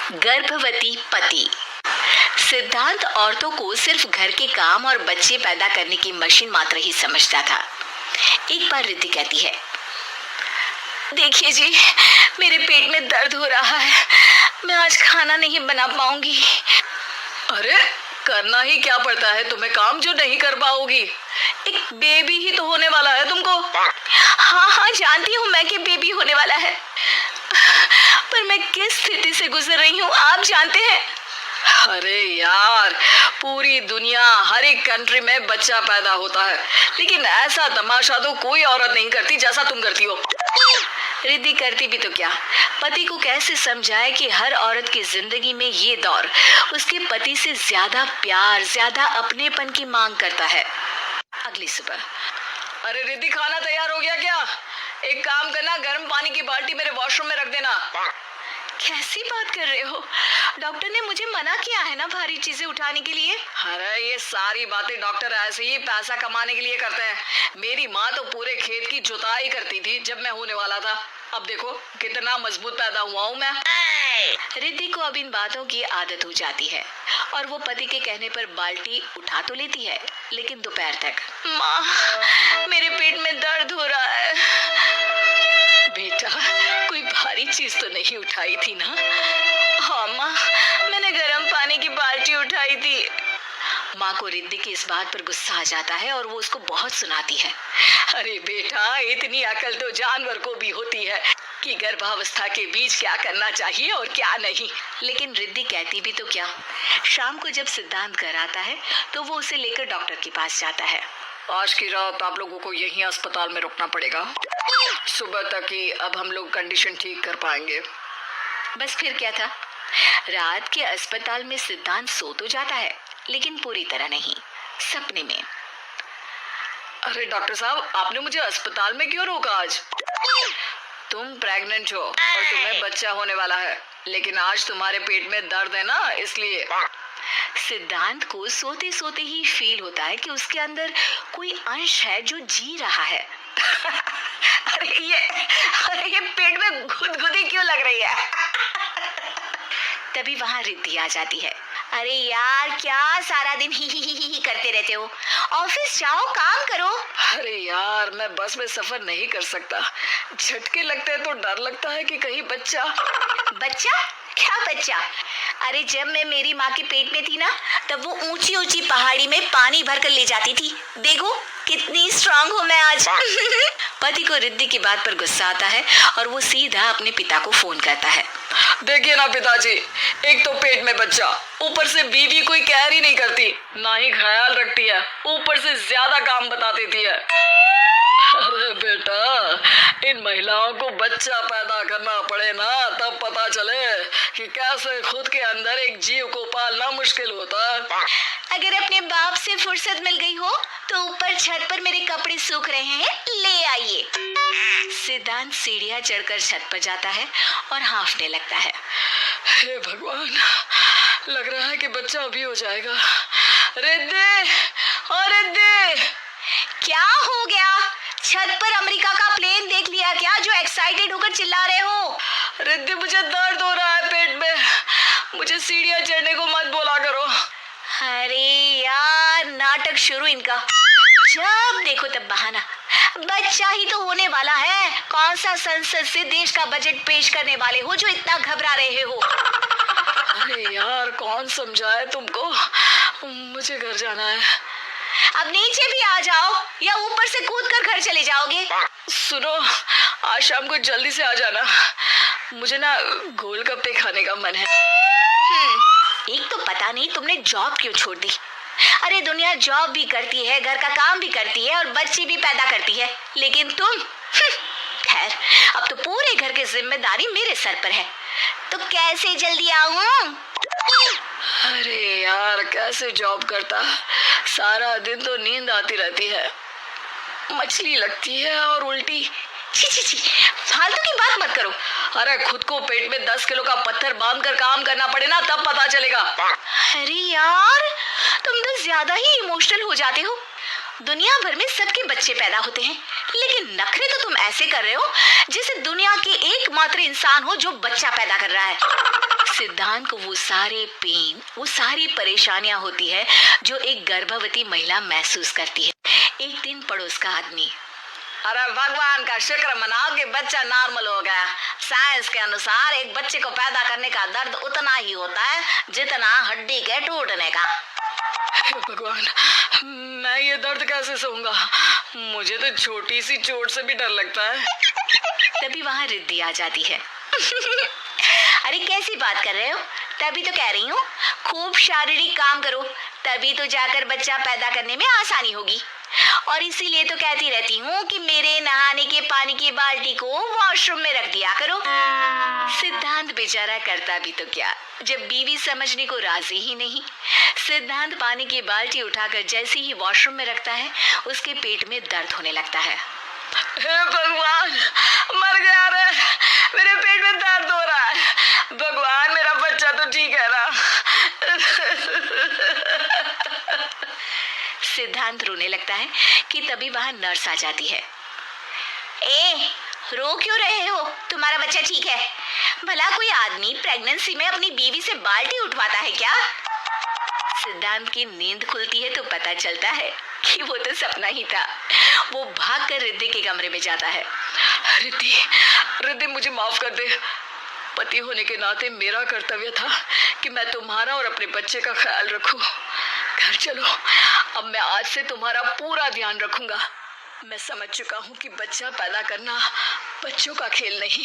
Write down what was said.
गर्भवती पति। सिद्धांत औरतों को सिर्फ घर के काम और बच्चे पैदा करने की मशीन मात्र ही समझता था। एक बार रिद्धि कहती है, देखिए जी, मेरे पेट में दर्द हो रहा है, मैं आज खाना नहीं बना पाऊंगी। अरे करना ही क्या पड़ता है तुम्हें काम जो नहीं कर पाओगी? एक बेबी ही तो होने वाला है तुमको। हाँ हाँ जानती हूँ मैं कि बेबी होने वाला है, पर मैं किस स्थिति से गुजर रही हूँ आप जानते हैं। अरे यार, पूरी दुनिया हर एक कंट्री में बच्चा पैदा होता है, लेकिन ऐसा तमाशा तो कोई औरत नहीं करती जैसा तुम करती हो। रिद्धि करती भी तो क्या, पति को कैसे समझाए कि हर औरत की जिंदगी में ये दौर उसके पति से ज्यादा प्यार, ज्यादा अपनेपन की मांग करता है। अगली सुबह, अरे रिद्धि, खाना तैयार हो गया क्या? एक काम करना, गर्म पानी की बाल्टी मेरे वॉशरूम में रख देना। कैसी बात कर रहे हो? डॉक्टर ने मुझे मना किया है ना भारी चीजें उठाने के लिए। अरे ये सारी बातें डॉक्टर ऐसे ही पैसा कमाने के लिए करते हैं। मेरी माँ तो पूरे खेत की जुताई करती थी जब मैं होने वाला था। अब देखो कितना मजबूत पैदा हुआ हूँ मैं। रिद्धि को अब इन बातों की आदत हो जाती है और वो पति के कहने पर बाल्टी उठा तो लेती है, लेकिन दोपहर तक। माँ, मेरे पेट में दर्द हो रहा है। बेटा, कोई भारी चीज तो नहीं उठाई थी ना? हाँ माँ, मैंने गर्म पानी की बाल्टी उठाई थी। माँ को रिद्धि की इस बात पर गुस्सा आ जाता है और वो उसको बहुत सुनाती है। अरे बेटा, इतनी अकल तो जानवर को भी होती है कि गर्भावस्था के बीच क्या करना चाहिए और क्या नहीं। लेकिन रिद्धि कहती भी तो क्या, शाम को जब सिद्धांत घर आता है तो वो उसे लेकर डॉक्टर के पास जाता है। आज की रात आप लोगों को यहीं अस्पताल में रुकना पड़ेगा, सुबह तक ही अब हम लोग कंडीशन ठीक कर पाएंगे। बस फिर क्या था, रात के अस्पताल में सिद्धांत सो तो जाता है, लेकिन पूरी तरह नहीं, सपने में। अरे डॉक्टर साहब, आपने मुझे अस्पताल में क्यों रोका आज? तुम प्रेग्नेंट हो और तुम्हें बच्चा होने वाला है, लेकिन आज तुम्हारे पेट में दर्द है ना, इसलिए। सिद्धांत को सोते सोते ही फील होता है कि उसके अंदर कोई अंश है जो जी रहा है। अरे ये पेट में गुदगुदी क्यों लग रही है? तभी वहाँ रिद्धि आ जाती है। अरे यार, क्या सारा दिन ही करते रहते हो, ऑफिस जाओ, काम करो। अरे यार, मैं बस में सफर नहीं कर सकता, झटके लगते हैं तो डर लगता है कि कहीं बच्चा। क्या बच्चा? अरे जब मैं मेरी माँ के पेट में थी ना, तब वो ऊंची ऊंची पहाड़ी में पानी भर कर ले जाती थी। देखो कितनी स्ट्रांग हूँ मैं आज। पति को रिद्धि की बात पर गुस्सा आता है और वो सीधा अपने पिता को फोन करता है। देखिए ना पिताजी, एक तो पेट में बच्चा, ऊपर से बीवी कोई केयर ही नहीं करती, ना ही ख्याल रखती है, ऊपर से ज्यादा काम बता देती है। अरे बेटा, इन महिलाओं को बच्चा पैदा करना पड़े ना, तब पता चले कि कैसे खुद के अंदर एक जीव को पालना मुश्किल होता है। अगर अपने बाप से फुर्सत मिल गई हो तो ऊपर छत पर मेरे कपड़े सूख रहे हैं, ले आइए। सिद्धांत सीढ़ियां चढ़कर छत पर जाता है और हांफने लगता है। हे भगवान, लग रहा है कि बच्चा अभी हो जाएगा। रिद्धि, और रिद्धि, क्या हो गया? छत पर अमेरिका का प्लेन देख लिया क्या जो एक्साइटेड होकर चिल्ला रहे हो? रिद्धि, मुझे दर्द हो रहा है पेट में, मुझे सीढ़ियां चढ़ने को मत बोला करो। अरे यार, नाटक शुरू इनका, जब देखो तब बहाना। बच्चा ही तो होने वाला है, कौन सा संसद से देश का बजट पेश करने वाले हो जो इतना घबरा रहे हो? अरे यार, कौन समझाए तुमको, मुझे घर जाना है। अब नीचे भी आ जाओ या ऊपर से कूद कर घर चले जाओगे? सुनो, आज शाम को जल्दी से आ जाना, मुझे ना गोलगप्पे खाने का मन है। एक तो पता नहीं तुमने जॉब क्यों छोड़ दी। अरे दुनिया जॉब भी करती है, घर का काम भी करती है और बच्चे भी पैदा करती है, लेकिन तुम, खैर, अब तो पूरे घर की जिम्मेदारी मेरे सर पर है, तो कैसे जल्दी आऊं? अरे यार, कैसे जॉब करता, सारा दिन तो नींद आती रहती है, मछली लगती है और उल्टी। छी, फालतू की बात मत करो। अरे खुद को पेट में 10 किलो का पत्थर बांध कर काम करना पड़े ना, तब पता चलेगा। अरे यार, तुम तो ज्यादा ही इमोशनल हो जाते हो। दुनिया भर में सबके बच्चे पैदा होते हैं, लेकिन नखरे तो तुम ऐसे कर रहे हो जैसे दुनिया के एकमात्र इंसान हो जो बच्चा पैदा कर रहा है। सिद्धांत को वो सारे पेन, वो सारी परेशानियां होती है जो एक गर्भवती महिला महसूस करती है। एक दिन पड़ोस का आदमी, अरे भगवान का शुक्र मनाओ कि बच्चा नॉर्मल हो गया। साइंस के अनुसार एक बच्चे को पैदा करने का दर्द उतना ही होता है जितना हड्डी के टूटने का। हे भगवान, मैं ये दर्द कैसे सहूंगा? मुझे तो छोटी सी चोट से भी डर लगता है। तभी वहां रिद्धि आ जाती है। अरे कैसी बात कर रहे हो? तभी तो कह रही हूँ, खूब शारीरिक काम करो, तभी तो जाकर बच्चा पैदा करने में आसानी होगी। और इसीलिए तो कहती रहती हूँ कि मेरे नहाने के पानी की बाल्टी को वॉशरूम में रख दिया करो। सिद्धांत बेचारा करता भी तो क्या, जब बीवी समझने को राजी ही नहीं। सिद्धांत पानी की बाल्टी उठाकर जैसे ही वॉशरूम में रखता है, उसके पेट में दर्द होने लगता है। हे भगवान, मर गया रे, मेरे पेट में दर्द हो रहा है। भगवान, मेरा बच्चा तो ठीक है ना? सिद्धांत रोने लगता है कि तभी वहां नर्स आ जाती है। ए, रो क्यों रहे हो? तुम्हारा बच्चा ठीक है? भला कोई आदमी प्रेगनेंसी में अपनी बीवी से बाल्टी उठवाता है क्या? सिद्धांत की नींद खुलती है तो पता चलता है कि वो तो सपना ही था। वो भागकर रिद्धि के कमरे में जाता है। रिद्धि, मुझे माफ कर दे। पति होने के नाते मेरा कर्तव्य था कि मैं तुम्हारा और अपने बच्चे का ख्याल रखूं। घर चलो, अब मैं आज से तुम्हारा पूरा ध्यान रखूंगा। मैं समझ चुका हूँ कि बच्चा पैदा करना बच्चों का खेल नहीं,